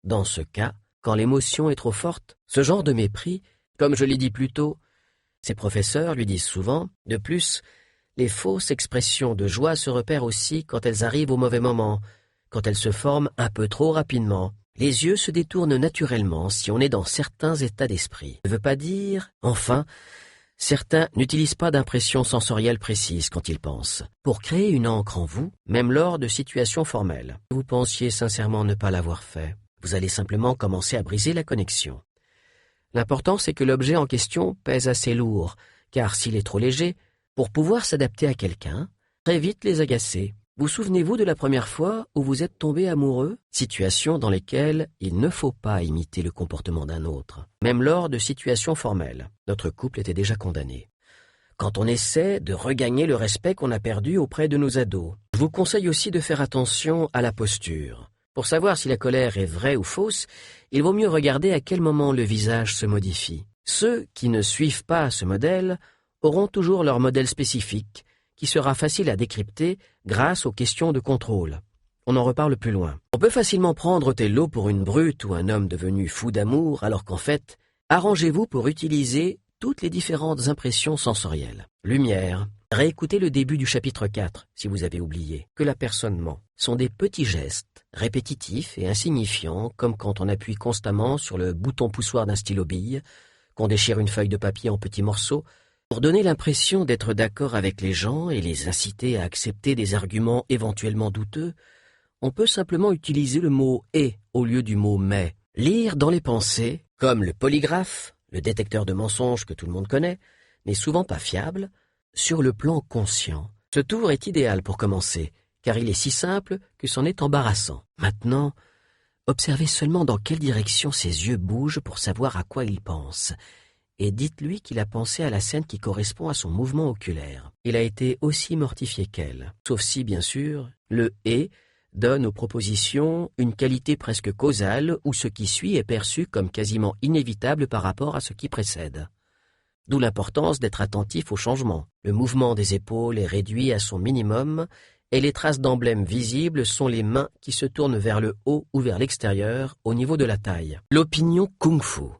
Dans ce cas, quand l'émotion est trop forte, ce genre de mépris, comme je l'ai dit plus tôt, ses professeurs lui disent souvent, de plus, les fausses expressions de joie se repèrent aussi quand elles arrivent au mauvais moment, quand elles se forment un peu trop rapidement. Les yeux se détournent naturellement si on est dans certains états d'esprit. Ça ne veut pas dire, enfin, certains n'utilisent pas d'impression sensorielle précise quand ils pensent. Pour créer une encre en vous, même lors de situations formelles, vous pensiez sincèrement ne pas l'avoir fait. Vous allez simplement commencer à briser la connexion. L'important, c'est que l'objet en question pèse assez lourd, car s'il est trop léger, pour pouvoir s'adapter à quelqu'un, très vite les agacer. Vous souvenez-vous de la première fois où vous êtes tombé amoureux? Situation dans lesquelles il ne faut pas imiter le comportement d'un autre. Même lors de situations formelles, notre couple était déjà condamné. Quand on essaie de regagner le respect qu'on a perdu auprès de nos ados, je vous conseille aussi de faire attention à la posture. Pour savoir si la colère est vraie ou fausse, il vaut mieux regarder à quel moment le visage se modifie. Ceux qui ne suivent pas ce modèle auront toujours leur modèle spécifique, qui sera facile à décrypter grâce aux questions de contrôle. On en reparle plus loin. On peut facilement prendre Othello pour une brute ou un homme devenu fou d'amour, alors qu'en fait, arrangez-vous pour utiliser toutes les différentes impressions sensorielles. Lumière. Réécoutez le début du chapitre 4, si vous avez oublié, que la personne ment. Sont des petits gestes, répétitifs et insignifiants, comme quand on appuie constamment sur le bouton poussoir d'un stylo-bille, qu'on déchire une feuille de papier en petits morceaux, pour donner l'impression d'être d'accord avec les gens et les inciter à accepter des arguments éventuellement douteux. On peut simplement utiliser le mot « et » au lieu du mot « mais ». Lire dans les pensées, comme le polygraphe, le détecteur de mensonges que tout le monde connaît, n'est souvent pas fiable, sur le plan conscient. Ce tour est idéal pour commencer, car il est si simple que c'en est embarrassant. Maintenant, observez seulement dans quelle direction ses yeux bougent pour savoir à quoi il pense, et dites-lui qu'il a pensé à la scène qui correspond à son mouvement oculaire. Il a été aussi mortifié qu'elle, sauf si, bien sûr, le « et » donne aux propositions une qualité presque causale où ce qui suit est perçu comme quasiment inévitable par rapport à ce qui précède. D'où l'importance d'être attentif au changement. Le mouvement des épaules est réduit à son minimum et les traces d'emblèmes visibles sont les mains qui se tournent vers le haut ou vers l'extérieur au niveau de la taille. L'opinion kung-fu.